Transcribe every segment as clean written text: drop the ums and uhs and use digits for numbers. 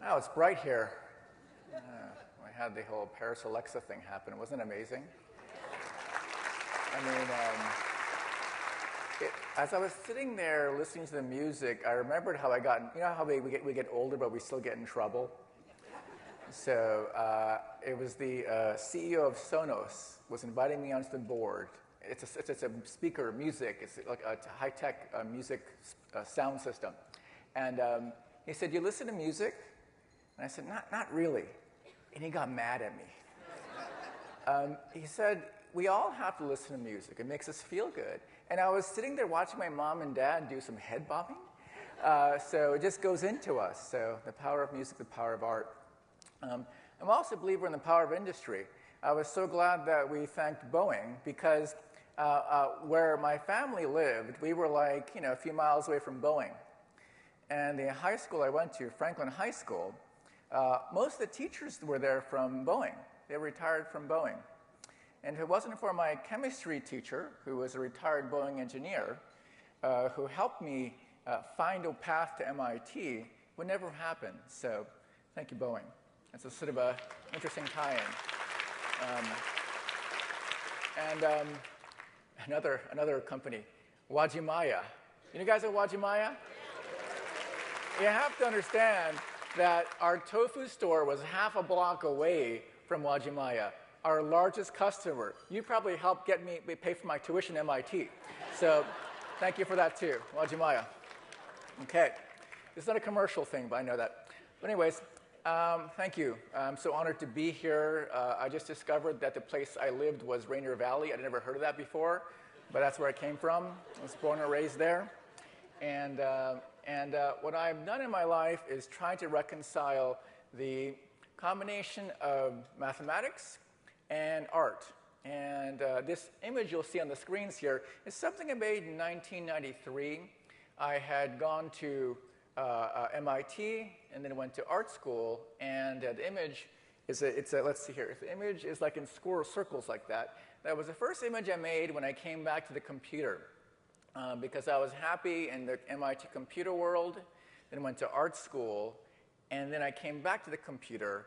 Oh, it's bright here. I had the whole Paris Alexa thing happen. Wasn't it amazing? I mean, as I was sitting there listening to the music, I remembered how I got, you know how we get older, but we still get in trouble? So it was the CEO of Sonos was inviting me onto the board. It's a speaker, music. It's like a high-tech music sound system. And he said, "You listen to music?" And I said, not really. And he got mad at me. He said, "We all have to listen to music. It makes us feel good." And I was sitting there watching my mom and dad do some head bobbing. So it just goes into us. So the power of music, the power of art. I'm also a believer in the power of industry. I was so glad that we thanked Boeing because where my family lived, we were like, a few miles away from Boeing. And the high school I went to, Franklin High School, most of the teachers were there from Boeing. They retired from Boeing. And if it wasn't for my chemistry teacher, who was a retired Boeing engineer, who helped me find a path to MIT, it would never have happened. So thank you, Boeing. It's a sort of an interesting tie-in. Another company, Wajimaya. You guys know Wajimaya? You have to understand that our tofu store was half a block away from Wajimaya, our largest customer. You probably helped get me pay for my tuition at MIT. So thank you for that too, Wajimaya. Okay. It's not a commercial thing, but I know that. But anyways, thank you. I'm so honored to be here. I just discovered that the place I lived was Rainier Valley. I'd never heard of that before, but that's where I came from. I was born and raised there. And what I've done in my life is try to reconcile the combination of mathematics and art. And this image you'll see on the screens here is something I made in 1993. I had gone to MIT and then went to art school, and the image is let's see here. The image is like in square circles like that. That was the first image I made when I came back to the computer. Because I was happy in the MIT computer world, then went to art school, and then I came back to the computer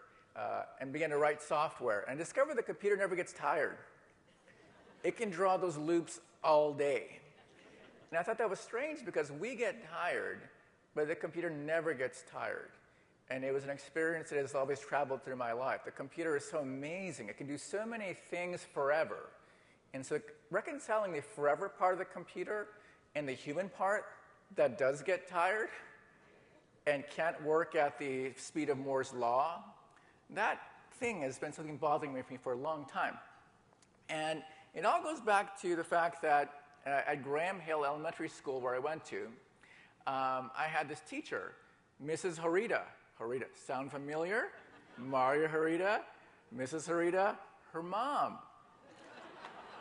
and began to write software, and discovered the computer never gets tired. It can draw those loops all day. And I thought that was strange because we get tired, but the computer never gets tired. And it was an experience that has always traveled through my life. The computer is so amazing. It can do so many things forever. And so reconciling the forever part of the computer and the human part that does get tired and can't work at the speed of Moore's law, that thing has been something bothering me for a long time. And it all goes back to the fact that at Graham Hill Elementary School, where I went to, I had this teacher, Mrs. Harita. Harita, sound familiar? Maria Harita, Mrs. Harita, her mom.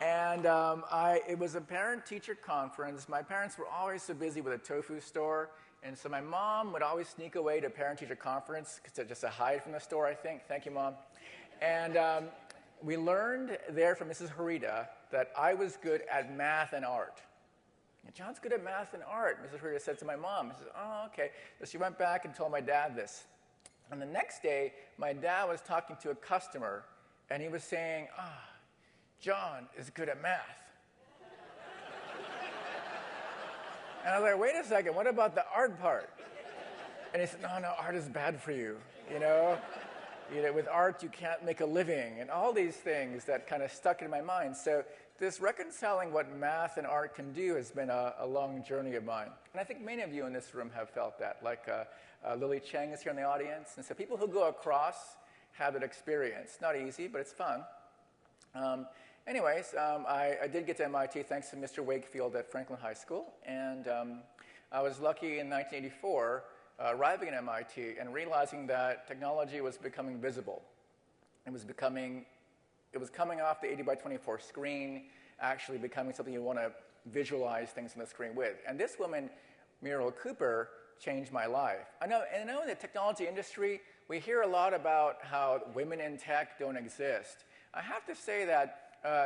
And it was a parent-teacher conference. My parents were always so busy with a tofu store, and so my mom would always sneak away to a parent-teacher conference just to hide from the store, I think. Thank you, Mom. And we learned there from Mrs. Harita that I was good at math and art. And John's good at math and art, Mrs. Harita said to my mom. She said, "Oh, okay." So she went back and told my dad this. And the next day, my dad was talking to a customer, and he was saying, John is good at math. And I was like, wait a second, what about the art part? And he said, no, art is bad for you. With art, you can't make a living, and all these things that kind of stuck in my mind. So this reconciling what math and art can do has been a long journey of mine. And I think many of you in this room have felt that, like Lily Cheng is here in the audience. And so people who go across have that experience. Not easy, but it's fun. Anyways, I did get to MIT thanks to Mr. Wakefield at Franklin High School. And I was lucky in 1984 arriving at MIT and realizing that technology was becoming visible. It was coming off the 80 by 24 screen, actually becoming something you want to visualize things on the screen with. And this woman, Muriel Cooper, changed my life. I know in the technology industry, we hear a lot about how women in tech don't exist. I have to say that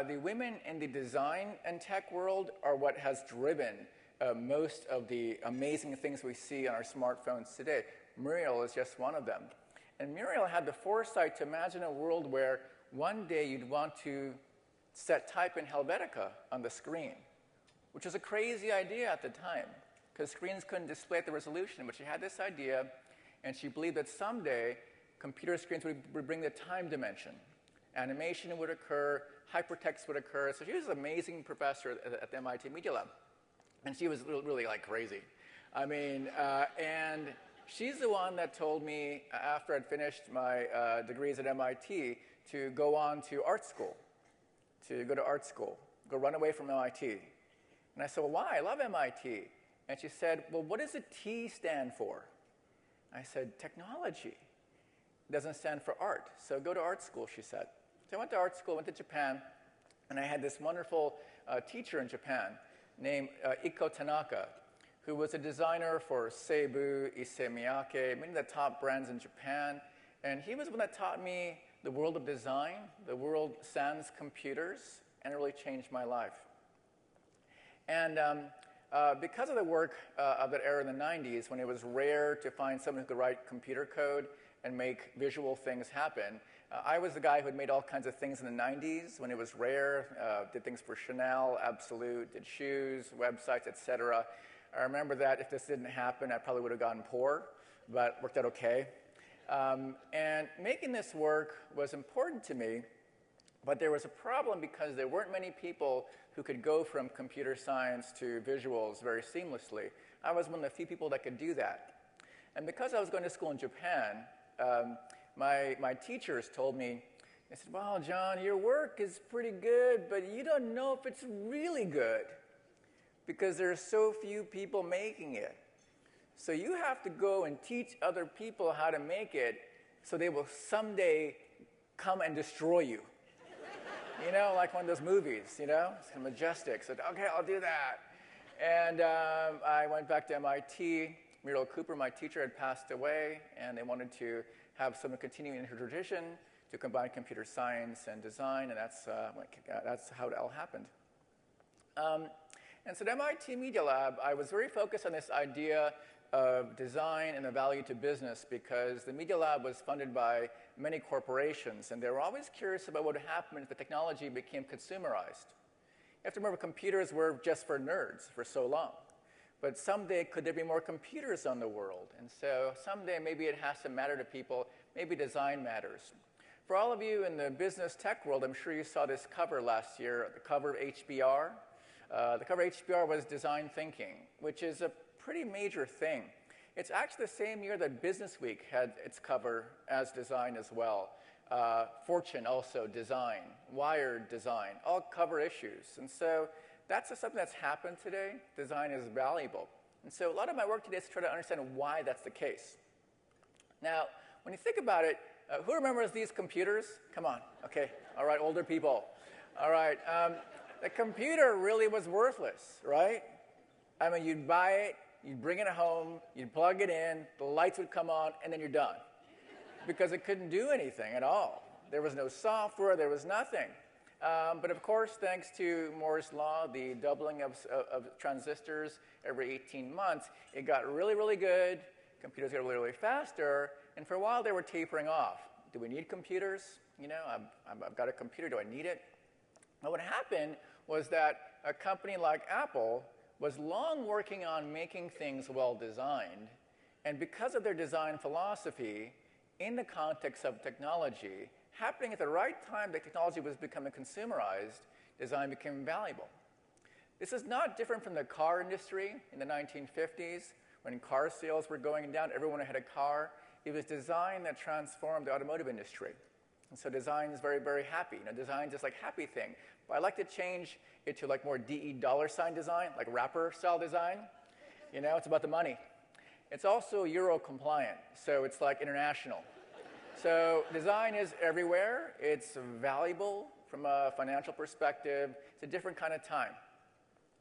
the women in the design and tech world are what has driven most of the amazing things we see on our smartphones today. Muriel is just one of them. And Muriel had the foresight to imagine a world where one day you'd want to type in Helvetica on the screen, which was a crazy idea at the time, because screens couldn't display at the resolution. But she had this idea, and she believed that someday computer screens would bring the time dimension. Animation would occur, hypertext would occur. So she was an amazing professor at the MIT Media Lab. And she was really like crazy. I mean, and she's the one that told me after I'd finished my degrees at MIT to go on to art school, go run away from MIT. And I said, well, why? I love MIT. And she said, well, what does the T stand for? I said, technology. It doesn't stand for art. So go to art school, she said. So I went to art school, went to Japan, and I had this wonderful teacher in Japan named Iko Tanaka, who was a designer for Seibu, Issey Miyake, many of the top brands in Japan. And he was the one that taught me the world of design, the world sans computers, and it really changed my life. And because of the work of that era in the 90s, when it was rare to find someone who could write computer code and make visual things happen, I was the guy who had made all kinds of things in the 90s when it was rare, did things for Chanel, Absolute, did shoes, websites, etc. I remember that if this didn't happen, I probably would have gotten poor, but worked out okay. And making this work was important to me, but there was a problem because there weren't many people who could go from computer science to visuals very seamlessly. I was one of the few people that could do that. And because I was going to school in Japan, my teachers told me, they said, well, John, your work is pretty good, but you don't know if it's really good because there are so few people making it. So you have to go and teach other people how to make it so they will someday come and destroy you. You know, like one of those movies, you know? It's kind of majestic. So, okay, I'll do that. And I went back to MIT. Muriel Cooper, my teacher, had passed away, and they wanted to have someone continuing in her tradition to combine computer science and design, and that's how it all happened. And so at MIT Media Lab, I was very focused on this idea of design and the value to business because the Media Lab was funded by many corporations, and they were always curious about what would happen if the technology became consumerized. You have to remember, computers were just for nerds for so long. But someday, could there be more computers on the world? And so someday, maybe it has to matter to people. Maybe design matters. For all of you in the business tech world, I'm sure you saw this cover last year, the cover of HBR. The cover of HBR was design thinking, which is a pretty major thing. It's actually the same year that Business Week had its cover as design as well. Fortune also design, Wired design, all cover issues. And so that's something that's happened today. Design is valuable. And so a lot of my work today is to try to understand why that's the case. Now, when you think about it, who remembers these computers? Come on. Okay. All right, older people. All right. The computer really was worthless, right? I mean, you'd buy it, you'd bring it home, you'd plug it in, the lights would come on, and then you're done. Because it couldn't do anything at all. There was no software, there was nothing. But of course, thanks to Moore's law, the doubling of transistors every 18 months, it got really, really good. Computers got really, really faster. And for a while, they were tapering off. Do we need computers? You know, I've got a computer. Do I need it? Now, what happened was that a company like Apple was long working on making things well designed. And because of their design philosophy, in the context of technology, happening at the right time that technology was becoming consumerized, design became valuable. This is not different from the car industry in the 1950s. When car sales were going down, everyone had a car. It was design that transformed the automotive industry. And so design is very, very happy. You know, design is just like happy thing. But I like to change it to like more DE dollar sign design, like rapper style design. You know, it's about the money. It's also Euro compliant, so it's like international. So design is everywhere. It's valuable from a financial perspective. It's a different kind of time.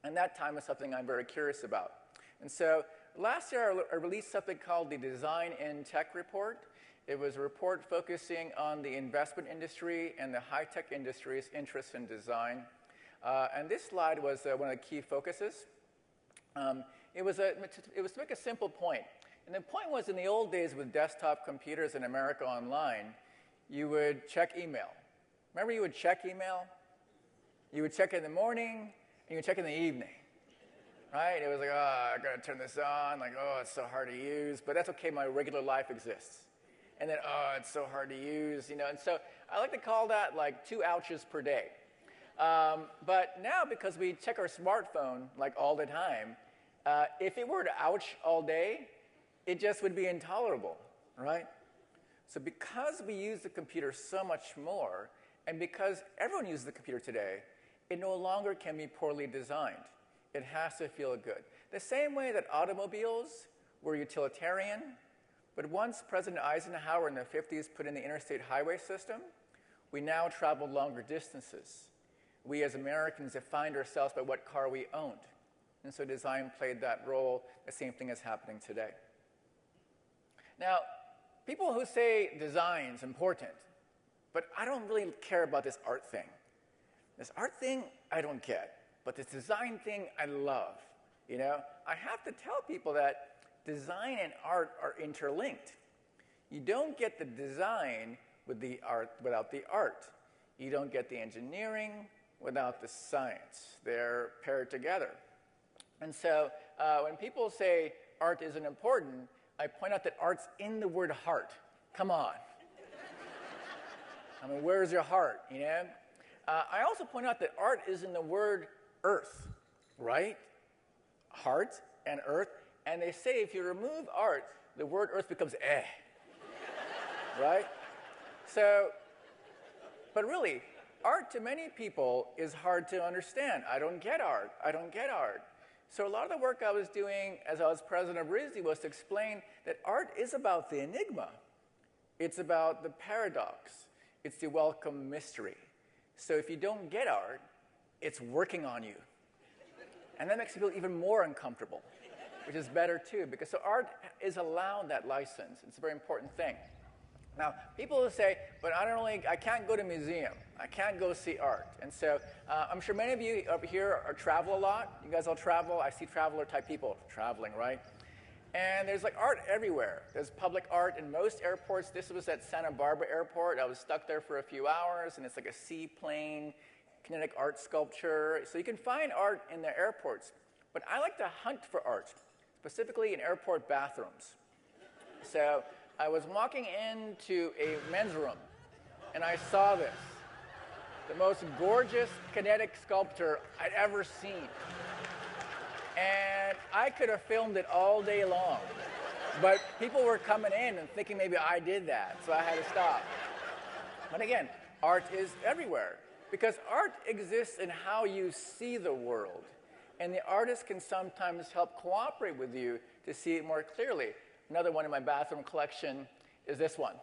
And that time is something I'm very curious about. And so last year, I released something called the Design in Tech Report. It was a report focusing on the investment industry and the high-tech industry's interest in design. And this slide was one of the key focuses. It was to make a simple point. And the point was, in the old days with desktop computers in America Online, you would check email. Remember you would check email? You would check it in the morning, and you would check it in the evening. Right? It was like, oh, I got to turn this on. Like, oh, it's so hard to use. But that's okay. My regular life exists. And then, oh, it's so hard to use. And so I like to call that like 2 ouches per day. But now, because we check our smartphone like all the time, if it were to ouch all day, it just would be intolerable, right? So because we use the computer so much more, and because everyone uses the computer today, it no longer can be poorly designed. It has to feel good. The same way that automobiles were utilitarian, but once President Eisenhower in the 50s put in the interstate highway system, we now travel longer distances. We as Americans defined ourselves by what car we owned. And so design played that role. The same thing is happening today. Now, people who say design's important, but I don't really care about this art thing. This art thing, I don't get. But this design thing, I love. I have to tell people that design and art are interlinked. You don't get the design with the art without the art. You don't get the engineering without the science. They're paired together. And so when people say art isn't important, I point out that art's in the word heart. Come on. I mean, where's your heart, I also point out that art is in the word earth, right? Heart and earth. And they say if you remove art, the word earth becomes eh. Right? So, but really, art to many people is hard to understand. I don't get art. I don't get art. So a lot of the work I was doing as I was president of RISD was to explain that art is about the enigma. It's about the paradox. It's the welcome mystery. So if you don't get art, it's working on you. And that makes you feel even more uncomfortable, which is better too, because so art is allowed that license. It's a very important thing. Now, people will say, but I can't go to a museum. I can't go see art. And so I'm sure many of you up here travel a lot. You guys all travel. I see traveler type people traveling, right? And there's like art everywhere. There's public art in most airports. This was at Santa Barbara Airport. I was stuck there for a few hours, and it's like a seaplane, kinetic art sculpture. So you can find art in the airports. But I like to hunt for art, specifically in airport bathrooms. So I was walking into a men's room, and I saw this, the most gorgeous kinetic sculpture I'd ever seen. And I could have filmed it all day long. But people were coming in and thinking maybe I did that, so I had to stop. But again, art is everywhere, because art exists in how you see the world. And the artist can sometimes help cooperate with you to see it more clearly. Another one in my bathroom collection is this one.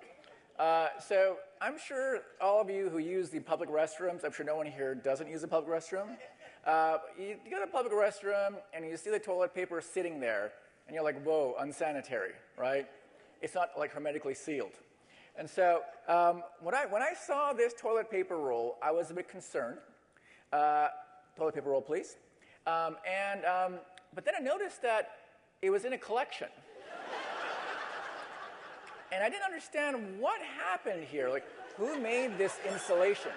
So I'm sure all of you who use the public restrooms, I'm sure no one here doesn't use the public restroom. You go to the public restroom, and you see the toilet paper sitting there, and you're like, whoa, unsanitary, right? It's not like hermetically sealed. And so when I saw this toilet paper roll, I was a bit concerned. Toilet paper roll, please. But then I noticed that it was in a collection. And I didn't understand what happened here. Like, who made this installation?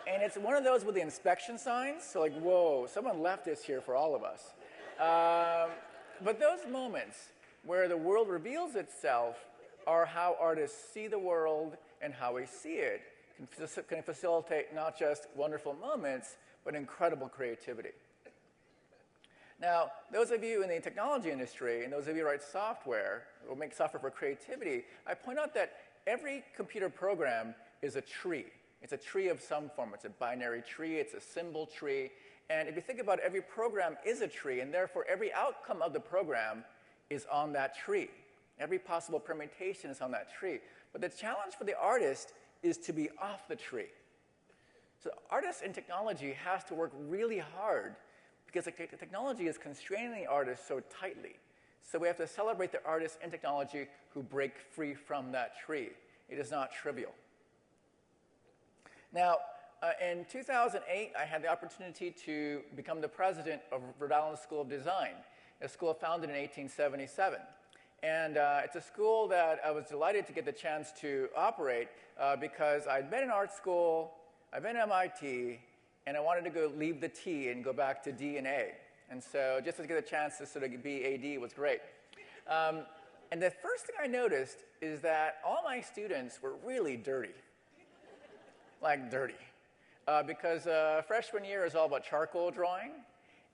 And it's one of those with the inspection signs. So like, whoa, someone left this here for all of us. But those moments where the world reveals itself are how artists see the world and how we see it. Can facilitate not just wonderful moments, but incredible creativity. Now, those of you in the technology industry and those of you who write software or make software for creativity, I point out that every computer program is a tree. It's a tree of some form. It's a binary tree. It's a symbol tree. And if you think about it, every program is a tree, and therefore every outcome of the program is on that tree. Every possible permutation is on that tree. But the challenge for the artist is to be off the tree. So artists in technology has to work really hard because the technology is constraining the artist so tightly. So we have to celebrate the artists in technology who break free from that tree. It is not trivial. Now, in 2008, I had the opportunity to become the president of Rhode Island School of Design. a school founded in 1877. And it's a school that I was delighted to get the chance to operate because I'd been in art school, I've been at MIT, and I wanted to leave the T and go back to D and A. And so just to get a chance to sort of be AD was great. And the first thing I noticed is that all my students were really dirty. Like dirty. Because freshman year is all about charcoal drawing.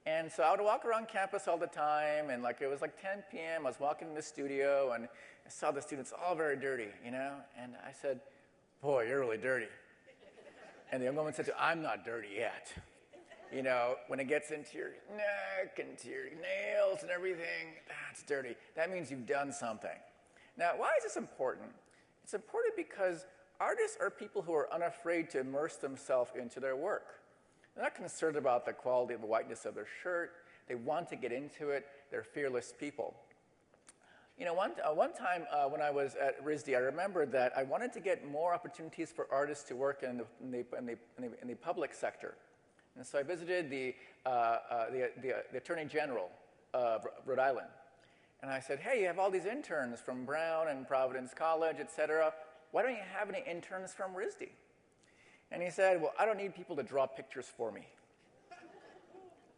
And so I would walk around campus all the time, and it was like 10 p.m. I was walking in the studio, and I saw the students all very dirty, you know? And I said, boy, you're really dirty. And the young woman said to me, I'm not dirty yet. You know, when it gets into your neck and to your nails and everything, that's dirty. That means you've done something. Now, why is this important? It's important because artists are people who are unafraid to immerse themselves into their work. They're not concerned about the quality of the whiteness of their shirt. They want to get into it. They're fearless people. You know, one time when I was at RISD, I remembered that I wanted to get more opportunities for artists to work in the public sector. And so I visited the Attorney General of Rhode Island. And I said, hey, you have all these interns from Brown and Providence College, et cetera. Why don't you have any interns from RISD? And he said, well, I don't need people to draw pictures for me.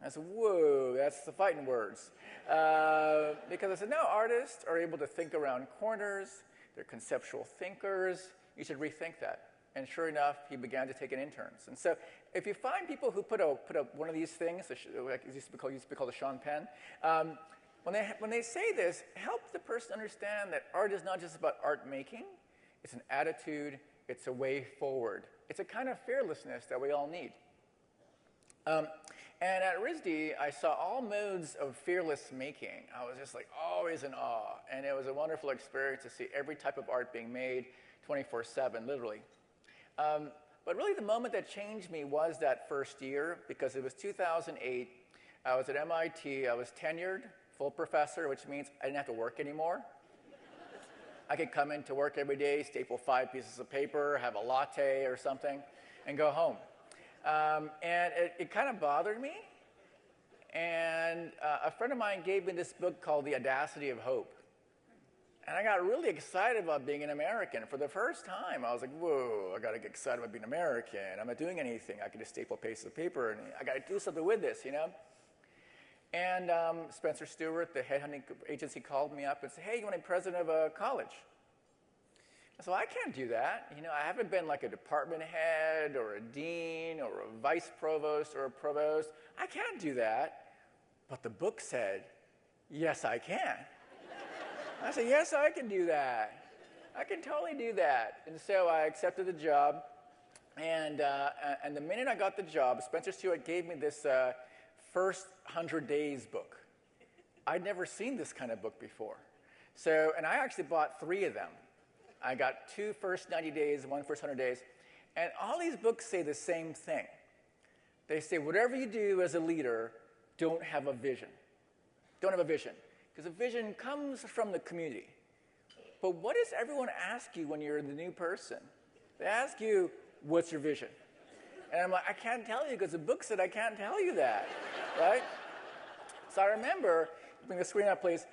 I said, whoa, that's the fighting words. Because I said, no, artists are able to think around corners. They're conceptual thinkers. You should rethink that. And sure enough, he began to take in interns. And so if you find people who put up one of these things, like it used to be called a Sean Penn, when they say this, help the person understand that art is not just about art making. It's an attitude. It's a way forward. It's a kind of fearlessness that we all need. And at RISD, I saw all modes of fearless making. I was just always in awe. And it was a wonderful experience to see every type of art being made 24/7, literally. But really the moment that changed me was that first year, because it was 2008. I was at MIT. I was tenured, full professor, which means I didn't have to work anymore. I could come into work every day, staple 5 pieces of paper, have a latte or something, and go home. And it kind of bothered me. And a friend of mine gave me this book called The Audacity of Hope. And I got really excited about being an American. For the first time, I was like, whoa, I got to get excited about being American. I'm not doing anything. I can just staple pieces of paper, and I got to do something with this, you know? And Spencer Stewart, the headhunting agency, called me up and said, hey, you want to be president of a college? I said, well, I can't do that. You know, I haven't been like a department head or a dean or a vice provost or a provost. I can't do that. But the book said, yes, I can. I said, yes, I can do that. I can totally do that. And so I accepted the job. And the minute I got the job, Spencer Stewart gave me this First 100 Days book. I'd never seen this kind of book before. So, and I actually bought 3 of them. I got 2 first 90 days, 1 first 100 days. And all these books say the same thing. They say, whatever you do as a leader, don't have a vision. Don't have a vision. Because a vision comes from the community. But what does everyone ask you when you're the new person? They ask you, what's your vision? And I'm like, I can't tell you because the book said I can't tell you that, right? So I remember, bring the screen up, please.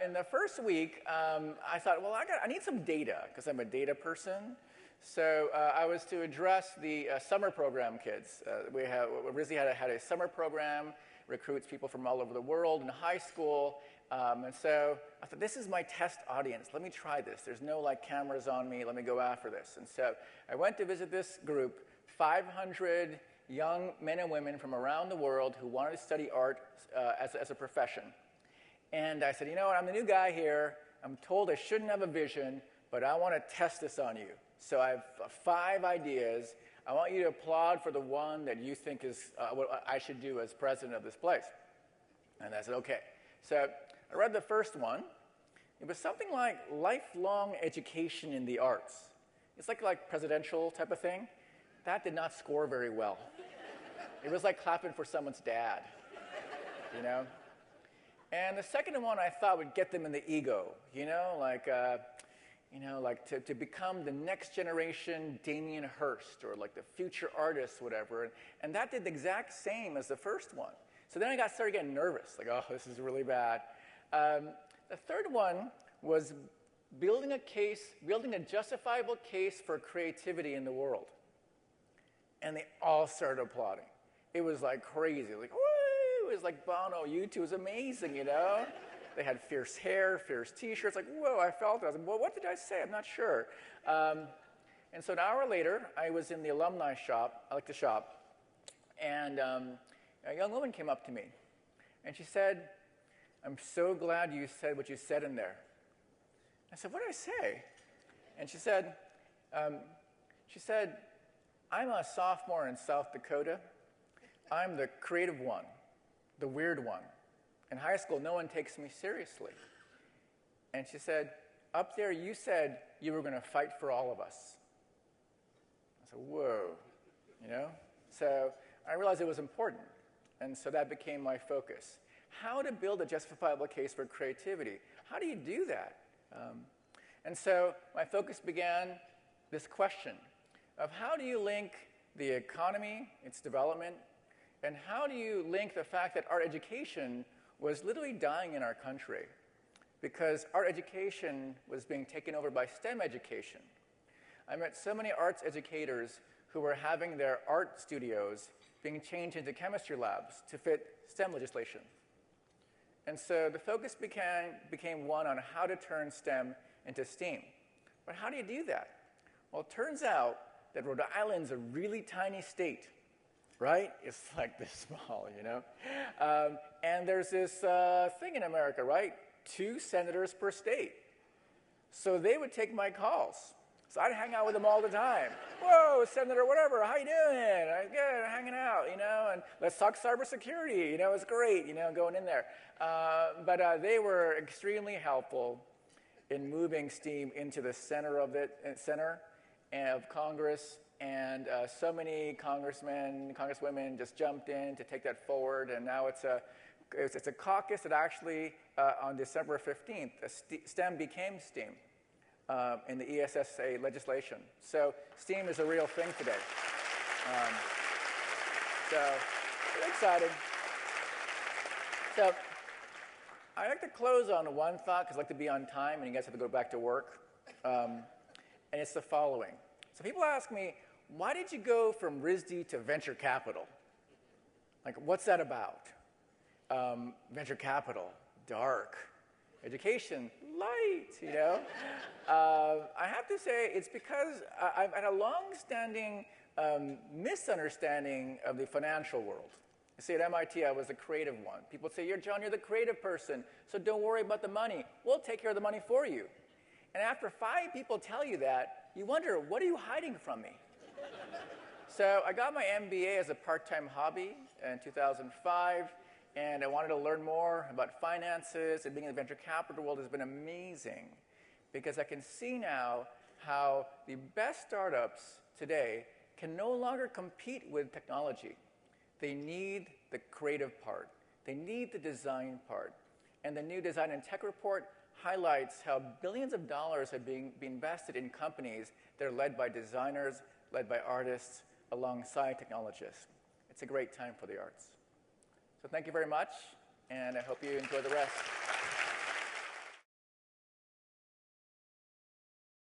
In the first week, I thought, well, I need some data because I'm a data person. So I was to address the summer program kids. RISD had a summer program, recruits people from all over the world in high school. And so I thought, this is my test audience. Let me try this. There's no cameras on me. Let me go after this. And so I went to visit this group. 500 young men and women from around the world who wanted to study art as a profession. And I said, you know what, I'm the new guy here. I'm told I shouldn't have a vision, but I want to test this on you. So I have 5 ideas. I want you to applaud for the one that you think is what I should do as president of this place. And I said, okay. So I read the first one. It was something like lifelong education in the arts. It's like presidential type of thing. That did not score very well. It was like clapping for someone's dad, you know? And the second one I thought would get them in the ego, to become the next generation Damien Hirst or like the future artist, whatever. And that did the exact same as the first one. So then I started getting nervous, like, oh, this is really bad. The third one was building a justifiable case for creativity in the world. And they all started applauding. It was like crazy, like, woo! It was like Bono, U2 was amazing, you know? They had fierce hair, fierce t-shirts, like, whoa, I felt it. I was like, well, what did I say? I'm not sure. And so an hour later, I was in the alumni shop. I like to shop. And a young woman came up to me. And she said, I'm so glad you said what you said in there. I said, what did I say? And she said, I'm a sophomore in South Dakota. I'm the creative one, the weird one. In high school, no one takes me seriously. And she said, up there, you said you were going to fight for all of us. I said, whoa, you know? So I realized it was important. And so that became my focus. How to build a justifiable case for creativity. How do you do that? And so my focus began this question of how do you link the economy, its development, and how do you link the fact that art education was literally dying in our country because art education was being taken over by STEM education. I met so many arts educators who were having their art studios being changed into chemistry labs to fit STEM legislation. And so the focus became one on how to turn STEM into STEAM. But how do you do that? Well, it turns out that Rhode Island's a really tiny state, right? It's like this small, you know? And there's this thing in America, right? 2 senators per state. So they would take my calls. So I'd hang out with them all the time. Whoa, Senator, whatever, how you doing? I'm good, hanging out, you know, and let's talk cybersecurity, you know, it's great, you know, going in there. But they were extremely helpful in moving STEAM into the center of Congress, and so many congressmen, congresswomen just jumped in to take that forward, and now it's a caucus that actually, on December 15th, STEM became STEAM. In the ESSA legislation. So STEAM is a real thing today. So really excited. So I like to close on one thought because I like to be on time and you guys have to go back to work. And it's the following. So people ask me, why did you go from RISD to venture capital? Like, what's that about? Venture capital, dark. Education, light, you know? I have to say it's because I've had a long-standing misunderstanding of the financial world. You see, at MIT, I was the creative one. People say, John, you're the creative person, so don't worry about the money. We'll take care of the money for you. And after 5 people tell you that, you wonder, what are you hiding from me? So I got my MBA as a part-time hobby in 2005. And I wanted to learn more about finances, and being in the venture capital world has been amazing because I can see now how the best startups today can no longer compete with technology. They need the creative part. They need the design part. And the new Design and Tech Report highlights how billions of dollars are being invested in companies that are led by designers, led by artists, alongside technologists. It's a great time for the arts. So thank you very much, and I hope you enjoy the rest.